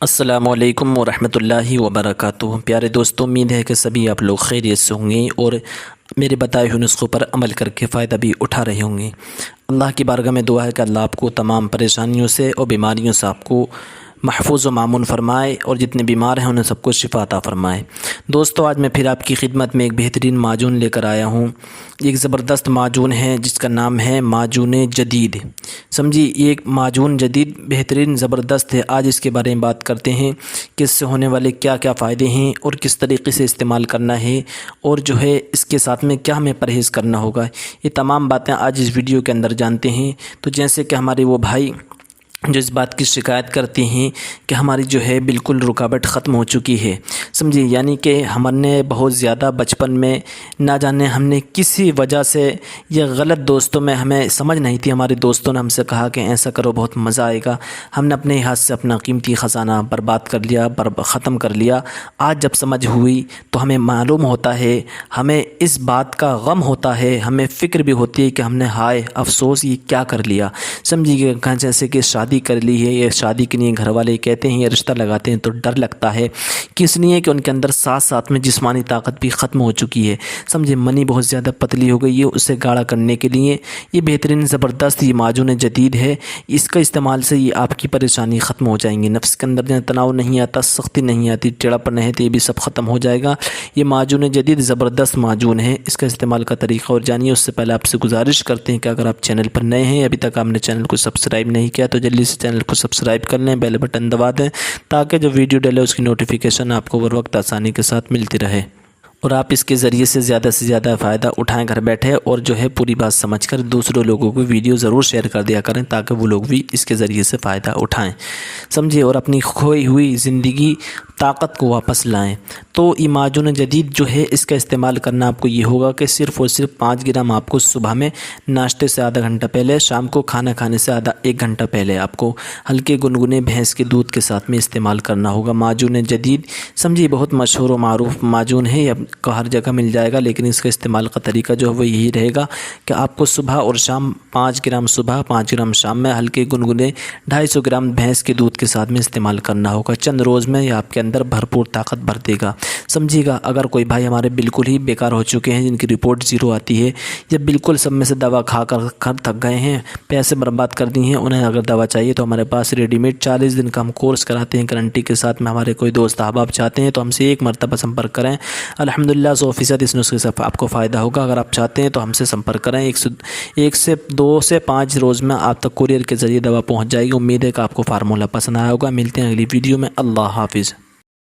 السلام علیکم ورحمۃ اللہ وبرکاتہ۔ پیارے دوستوں، امید ہے کہ سبھی آپ لوگ خیریت سے ہوں گے اور میرے بتائے ہوئے نسخوں پر عمل کر کے فائدہ بھی اٹھا رہے ہوں گے۔ اللہ کی بارگاہ میں دعا ہے کہ اللہ آپ کو تمام پریشانیوں سے اور بیماریوں سے آپ کو محفوظ و معمون فرمائے اور جتنے بیمار ہیں انہیں سب کو شفا عطا فرمائے۔ دوستو، آج میں پھر آپ کی خدمت میں ایک بہترین معجون لے کر آیا ہوں۔ ایک زبردست معجون ہے جس کا نام ہے معجون جدید۔ سمجھی، یہ ایک معجون جدید بہترین زبردست ہے۔ آج اس کے بارے میں بات کرتے ہیں کہ اس سے ہونے والے کیا کیا فائدے ہیں اور کس طریقے سے استعمال کرنا ہے، اور جو ہے اس کے ساتھ میں کیا ہمیں پرہیز کرنا ہوگا۔ یہ تمام باتیں آج اس ویڈیو کے اندر جانتے ہیں۔ تو جیسے کہ ہمارے وہ بھائی جو اس بات کی شکایت کرتے ہیں کہ ہماری جو ہے بالکل رکاوٹ ختم ہو چکی ہے، سمجھے، یعنی کہ ہم نے بہت زیادہ بچپن میں نہ جانے ہم نے کسی وجہ سے یہ غلط دوستوں میں ہمیں سمجھ نہیں تھی، ہمارے دوستوں نے ہم سے کہا کہ ایسا کرو بہت مزہ آئے گا، ہم نے اپنے ہاتھ سے اپنا قیمتی خزانہ برباد کر لیا، ختم کر لیا۔ آج جب سمجھ ہوئی تو ہمیں معلوم ہوتا ہے، ہمیں اس بات کا غم ہوتا ہے، ہمیں فکر بھی ہوتی ہے کہ ہم نے ہائے افسوس یہ کیا کر لیا۔ سمجھیے کہ جیسے کہ شادی کر لی ہے، یہ شادی کے لیے گھر والے کہتے ہیں، یہ رشتہ لگاتے ہیں تو ڈر لگتا ہے، کس لیے کہ ان کے اندر ساتھ ساتھ میں جسمانی طاقت بھی ختم ہو چکی ہے، سمجھے، منی بہت زیادہ پتلی ہو گئی ہے۔ اسے گاڑھا کرنے کے لیے یہ بہترین زبردست یہ معجون جدید ہے، اس کا استعمال سے یہ آپ کی پریشانی ختم ہو جائیں گی۔ نفس کے اندر تناؤ نہیں آتا، سختی نہیں آتی، ٹیڑھاپن نہیں آتی، یہ بھی سب ختم ہو جائے گا۔ یہ معجون جدید زبردست معجون ہے، اس کا استعمال کا طریقہ اور جانیے۔ اس سے پہلے آپ سے گزارش کرتے ہیں کہ اگر آپ چینل پر نئے ہیں، ابھی تک آپ نے چینل کو سبسکرائب نہیں کیا تو جلدی سے چینل کو سبسکرائب کر لیں، بیل بٹن دبا دیں تاکہ جو ویڈیو ڈلے اس کی نوٹیفیکیشن آپ کو ہر وقت آسانی کے ساتھ ملتی رہے، اور آپ اس کے ذریعے سے زیادہ فائدہ اٹھائیں گھر بیٹھے، اور جو ہے پوری بات سمجھ کر دوسرے لوگوں کو ویڈیو ضرور شیئر کر دیا کریں تاکہ وہ لوگ بھی اس کے ذریعے سے فائدہ اٹھائیں، سمجھے، اور اپنی کھوئی ہوئی زندگی طاقت کو واپس لائیں۔ تو یہ معجون جدید جو ہے اس کا استعمال کرنا آپ کو یہ ہوگا کہ صرف اور صرف 5 گرام آپ کو صبح میں ناشتے سے آدھا گھنٹہ پہلے، شام کو کھانا کھانے سے آدھا 1 گھنٹہ پہلے آپ کو ہلکے گنگنے بھینس کے دودھ کے ساتھ میں استعمال کرنا ہوگا۔ معجون جدید سمجھیے بہت مشہور و معروف معجون ہے، اب کو ہر جگہ مل جائے گا، لیکن اس کا استعمال کا طریقہ جو ہے وہ یہی رہے گا کہ آپ کو صبح اور شام 5 گرام صبح 5 گرام شام میں ہلکے گنگنے 250 گرام بھینس کے دودھ کے ساتھ میں استعمال کرنا ہوگا۔ چند روز میں یہ آپ کے اندر بھرپور طاقت بھر دے گا، سمجھیے گا۔ اگر کوئی بھائی ہمارے بالکل ہی بیکار ہو چکے ہیں، جن کی رپورٹ 0 آتی ہے، یا بالکل سب میں سے دوا کھا کر تھک گئے ہیں، پیسے برباد کر دی ہیں، انہیں اگر دوا چاہیے تو ہمارے پاس ریڈی میڈ 40 دن کا ہم کورس کراتے ہیں گارنٹی کے ساتھ میں۔ ہمارے کوئی دوست احباب چاہتے ہیں تو ہم سے ایک مرتبہ سمپرک کریں، الحمدللہ 100% اس نسخے سے آپ کو فائدہ ہوگا۔ اگر آپ چاہتے ہیں تو ہم سے سمپرک کریں، 1 سے 2 سے 5 روز میں آپ تک کوریئر کے ذریعے دوا پہنچ جائے گی۔ امید ہے کہ آپ کو فارمولہ پسند آیا ہوگا۔ ملتے ہیں اگلی ویڈیو میں، اللہ حافظ۔